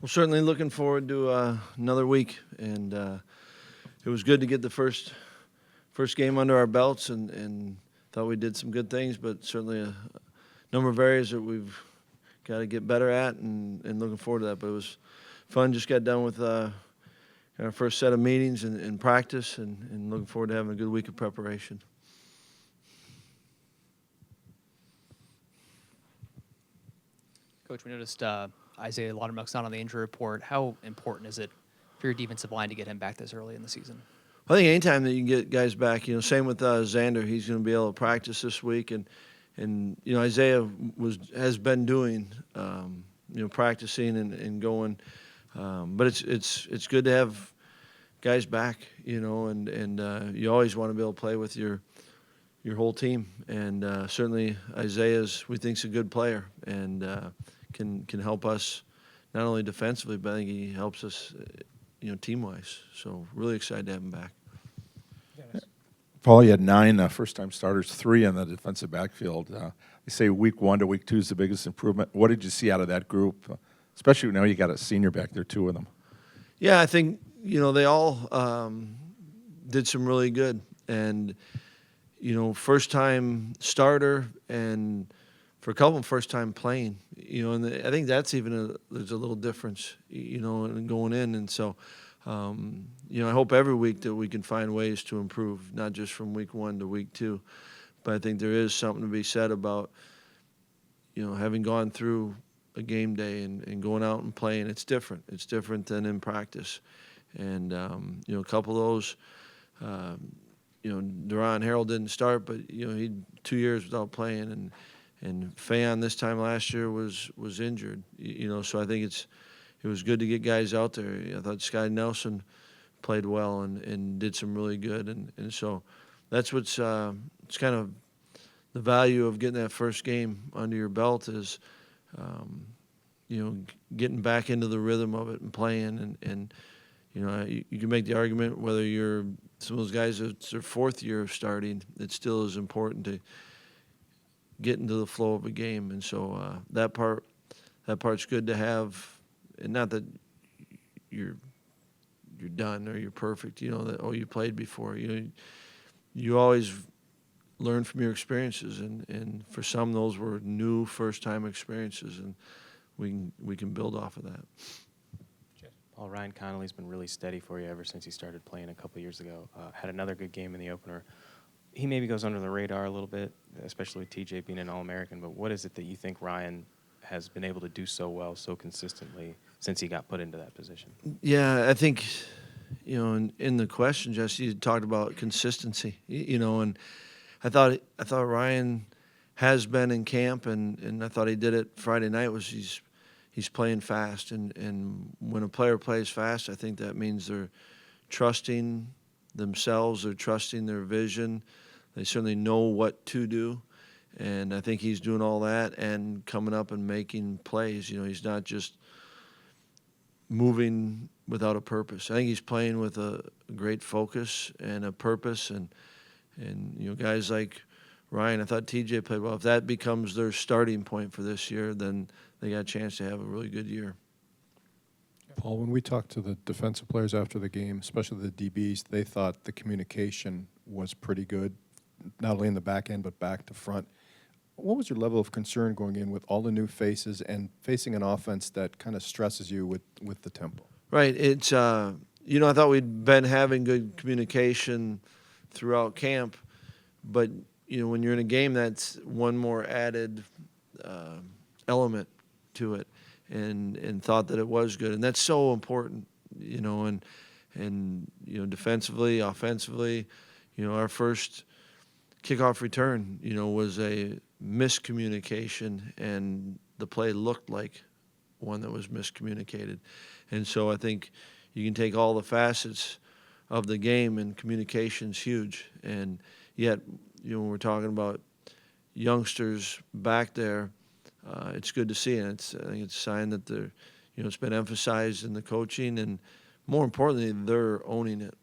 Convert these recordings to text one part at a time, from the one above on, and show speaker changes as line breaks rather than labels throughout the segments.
Well, certainly looking forward to another week, and it was good to get the first game under our belts, and thought we did some good things, but certainly a number of areas that we've got to get better at, and looking forward to that. But it was fun. Just got done with our first set of meetings and practice, and looking forward to having a good week of preparation.
Coach, we noticed Isaiah Laudermilk's not on the injury report. How important is it for your defensive line to get him back this early in the season?
I think anytime that you can get guys back, same with Xander. He's going to be able to practice this week, and Isaiah has been doing, practicing and going. But it's good to have guys back, and you always want to be able to play with your whole team. And certainly Isaiah's, we think, is a good player and can help us not only defensively, but I think he helps us, team-wise. So really excited to have him back.
Paul, you had 9 first-time starters, 3 on the defensive backfield. They say week 1 to week 2 is the biggest improvement. What did you see out of that group, especially now you got a senior back there, 2 of them?
Yeah, I think, they all did some really good. And, first-time starter and for a couple of them, first-time playing, and I think that's even there's a little difference, in going in. And so, I hope every week that we can find ways to improve, not just from week 1 to week 2. But I think there is something to be said about, having gone through a game day and going out and playing. It's different. It's different than in practice. And, a couple of those, Duran Harold didn't start, but, he 2 years without playing. And Fayon this time last year was injured, so I think it was good to get guys out there. I thought Sky Nelson played well and did some really good. And so that's what's it's kind of the value of getting that first game under your belt is, getting back into the rhythm of it and playing. And you can make the argument whether you're some of those guys, it's their 4th year of starting, it still is important to get into the flow of a game. And so that part's good to have. And not that you're done or you're perfect, that you played before. You always learn from your experiences, and for some those were new first-time experiences, and we can build off of that.
Paul, Ryan Connolly's been really steady for you ever since he started playing a couple years ago. Had another good game in the opener. He maybe goes under the radar a little bit, especially with TJ being an All-American, but what is it that you think Ryan has been able to do so well, so consistently since he got put into that position?
Yeah, I think, in the question, Jesse, you talked about consistency, and I thought Ryan has been in camp, and I thought he did it Friday night. He's playing fast, and when a player plays fast, I think that means they're trusting themselves, they're trusting their vision. They certainly know what to do, and I think he's doing all that and coming up and making plays. He's not just moving without a purpose. I think he's playing with a great focus and a purpose, and guys like Ryan, I thought TJ played well. If that becomes their starting point for this year, then they got a chance to have a really good year.
Paul, when we talked to the defensive players after the game, especially the DBs, they thought the communication was pretty good, not only in the back end but back to front. What was your level of concern going in with all the new faces and facing an offense that kind of stresses you with the tempo?
Right. It's I thought we'd been having good communication throughout camp, but when you're in a game, that's one more added element to it, and thought that it was good, and that's so important, and defensively, offensively, our first kickoff return, was a miscommunication, and the play looked like one that was miscommunicated. And so I think you can take all the facets of the game, and communication's huge. And yet, when we're talking about youngsters back there, it's good to see, and I think it's a sign that they're, it's been emphasized in the coaching, and more importantly, they're owning it.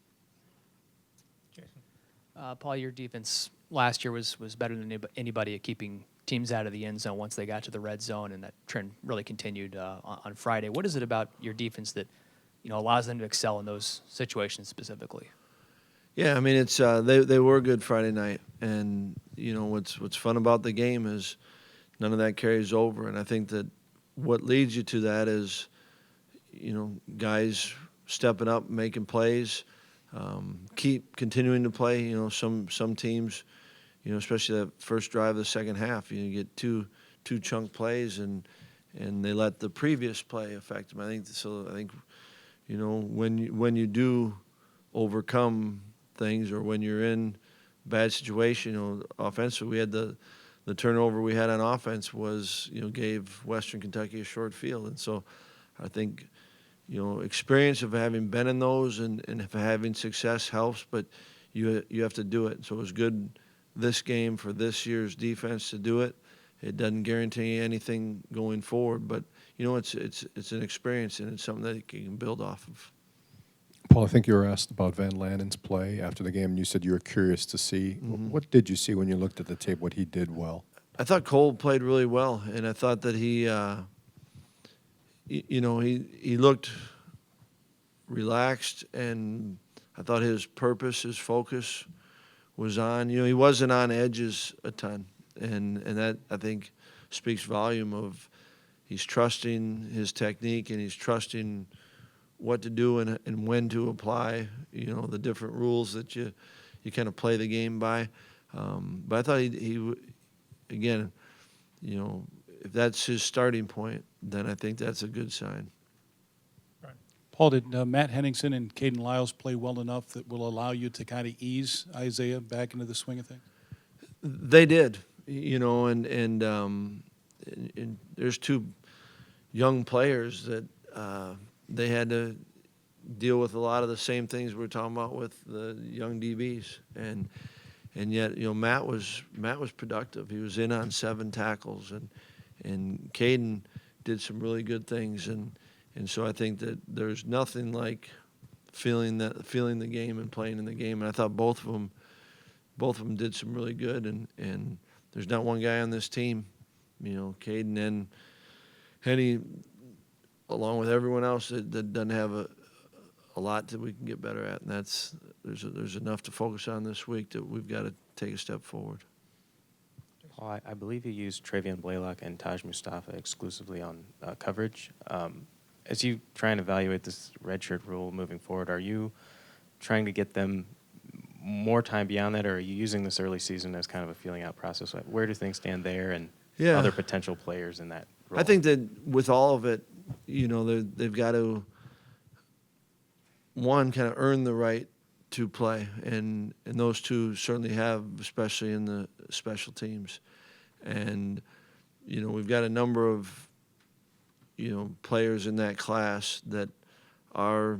Paul, your defense last year was better than anybody at keeping teams out of the end zone once they got to the red zone, and that trend really continued on Friday. What is it about your defense that allows them to excel in those situations specifically?
Yeah, I mean it's they were good Friday night, and what's fun about the game is none of that carries over, and I think that what leads you to that is guys stepping up, making plays, keep continuing to play. Some teams, especially that first drive of the second half, you get two chunk plays and they let the previous play affect them. I think when you do overcome things, or when you're in a bad situation, offensively, we had the turnover we had on offense was gave Western Kentucky a short field, and so I think experience of having been in those and of having success helps, but you have to do it. So it was good this game for this year's defense to do it. It doesn't guarantee anything going forward, but it's an experience, and it's something that you can build off of.
Paul, I think you were asked about Van Lanen's play after the game, and you said you were curious to see. What did you see when you looked at the tape, what he did well?
I thought Cole played really well, and I thought that he looked relaxed, and I thought his purpose, his focus was on. He wasn't on edges a ton, and that, I think, speaks volume of he's trusting his technique, and he's trusting what to do and when to apply, the different rules that you kind of play the game by. But I thought he again, if that's his starting point, then I think that's a good sign.
Paul, did Matt Henningsen and Caden Lyles play well enough that will allow you to kind of ease Isaiah back into the swing of things?
They did, and there's two young players that they had to deal with a lot of the same things we're talking about with the young DBs, and yet Matt was productive. He was in on 7 tackles, and Caden did some really good things, and so I think that there's nothing like feeling the game and playing in the game. And I thought both of them did some really good, and there's not one guy on this team, Caden and Henny, along with everyone else that doesn't have a lot that we can get better at, and there's enough to focus on this week that we've got to take a step forward.
Paul, I believe you used Travion Blaylock and Taj Mustafa exclusively on coverage. As you try and evaluate this redshirt rule moving forward, are you trying to get them more time beyond that, or are you using this early season as kind of a feeling out process? Where do things stand there, and other potential players in that role?
I think that with all of it, they've got to, one, kind of earn the right to play, and those two certainly have, especially in the special teams. And we've got a number of players in that class that are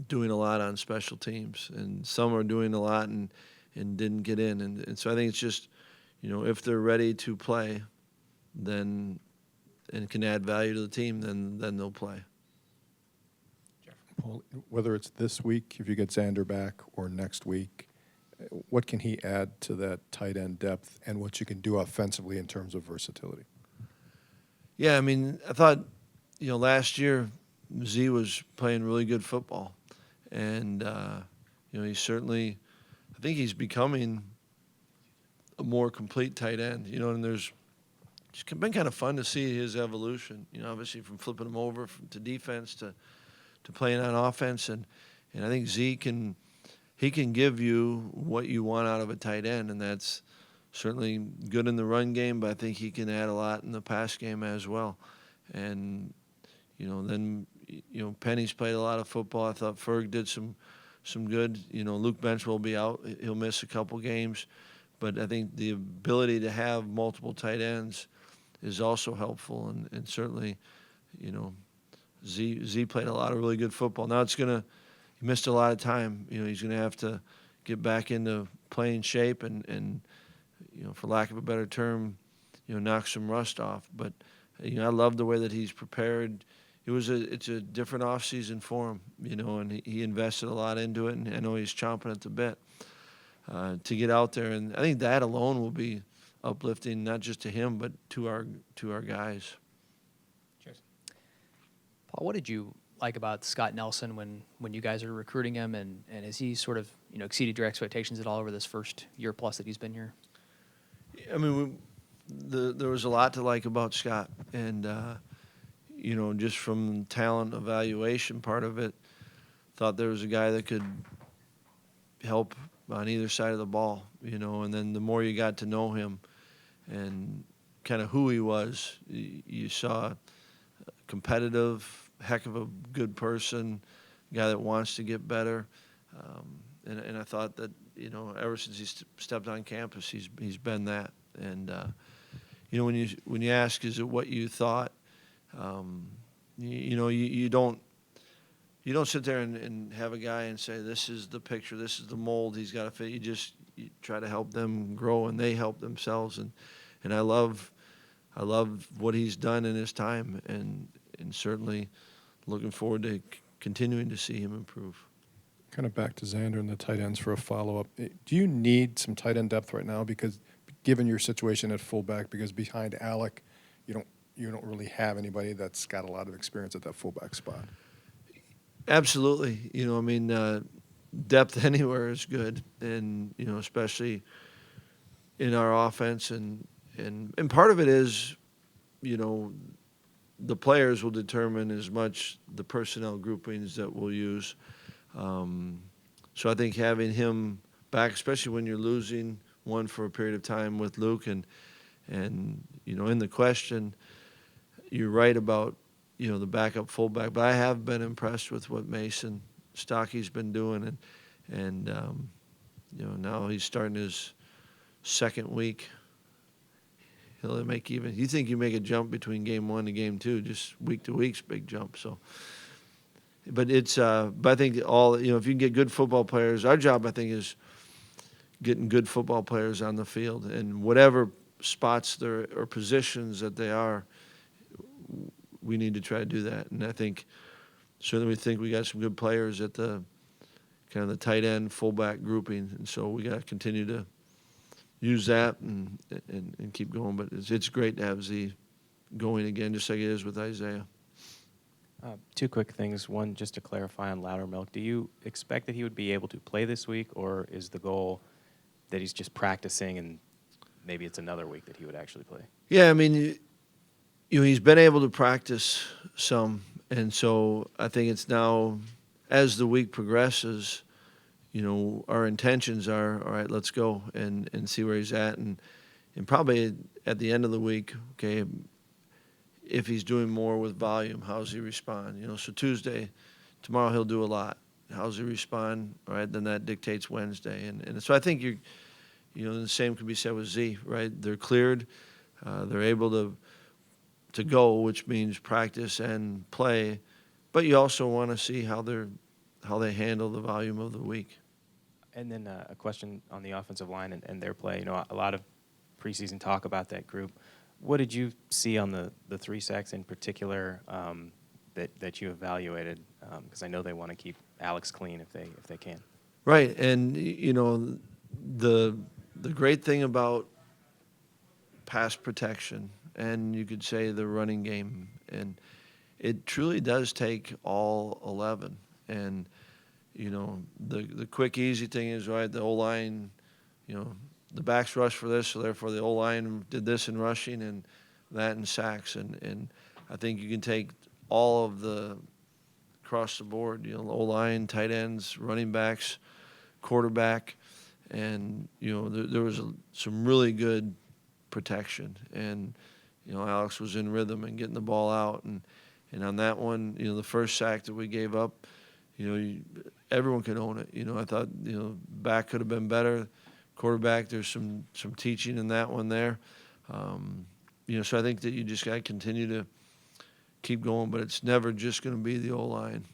doing a lot on special teams, and some are doing a lot and didn't get in, and so I think it's just if they're ready to play, then and can add value to the team, then they'll play.
Paul, whether it's this week, if you get Xander back, or next week, what can he add to that tight end depth, and what you can do offensively in terms of versatility?
Yeah, I mean, I thought, last year Z was playing really good football, and he's certainly, I think he's becoming a more complete tight end. And it's been kind of fun to see his evolution. Obviously from flipping him over to defense to playing on offense, and I think Z can give you what you want out of a tight end, and that's certainly good in the run game, but I think he can add a lot in the pass game as well. And then Penny's played a lot of football. I thought Ferg did some good. Luke Bench will be out; he'll miss a couple games, but I think the ability to have multiple tight ends is also helpful, and certainly, Z played a lot of really good football. Now he missed a lot of time. He's gonna have to get back into playing shape and for lack of a better term, knock some rust off. But I love the way that he's prepared. It's a different offseason for him, and he invested a lot into it, and I know he's chomping at the bit to get out there. And I think that alone will be uplifting, not just to him, but to our guys.
Paul, what did you like about Scott Nelson when you guys are recruiting him, and has he sort of exceeded your expectations at all over this first year plus that he's been here?
I mean, there was a lot to like about Scott, and just from talent evaluation part of it, thought there was a guy that could help on either side of the ball, and then the more you got to know him and kind of who he was, you saw competitive, heck of a good person, guy that wants to get better, and I thought that ever since he stepped on campus, he's been that. And when you ask, is it what you thought? You don't sit there and have a guy and say, this is the picture, this is the mold he's got to fit. You try to help them grow, and they help themselves. And I love what he's done in his time, and certainly looking forward to continuing to see him improve.
Kind of back to Xander and the tight ends for a follow-up. Do you need some tight end depth right now? Because given your situation at fullback, because behind Alec, you don't really have anybody that's got a lot of experience at that fullback spot.
Absolutely. Depth anywhere is good, and especially in our offense, and part of it is, the players will determine as much the personnel groupings that we'll use. So I think having him back, especially when you're losing one for a period of time with Luke, and in the question, you're right about the backup fullback, but I have been impressed with what Mason Stocky's been doing, and now he's starting his second week. He'll make you think you make a jump between game 1 and game 2, just week to week's big jump. So, but I think if you can get good football players, our job I think is getting good football players on the field, and whatever spots or positions that they are, we need to try to do that. And I think certainly we got some good players at the kind of the tight end fullback grouping, and so we got to continue to use that and keep going. But it's great to have Z going again, just like it is with Isaiah.
Two quick things. One, just to clarify on Loudermilk, do you expect that he would be able to play this week, or is the goal that he's just practicing and maybe it's another week that he would actually play?
Yeah, I mean, he's been able to practice some, and so I think it's now, as the week progresses, our intentions are, all right, let's go and see where he's at, and probably at the end of the week, okay, if he's doing more with volume, how's he respond? So tomorrow he'll do a lot. How's he respond? All right, then that dictates Wednesday, and so I think the same can be said with Z, right? They're cleared, they're able to go, which means practice and play, but you also want to see how they handle the volume of the week.
And then a question on the offensive line and their play. A lot of preseason talk about that group. What did you see on the 3 sacks in particular that you evaluated? Because I know they want to keep Alex clean if they can.
Right, and the great thing about pass protection, and you could say the running game, and it truly does take all 11. And the quick easy thing is, right, the O-line, the backs rush for this, so therefore the O-line did this in rushing and that in sacks, and I think you can take all of the across the board, the O-line, tight ends, running backs, quarterback, and there was some really good protection, and Alex was in rhythm and getting the ball out, and on that one, the first sack that we gave up, everyone could own it. I thought back could have been better. Quarterback, there's some teaching in that one there. So I think that you just got to continue to keep going, but it's never just going to be the O-line.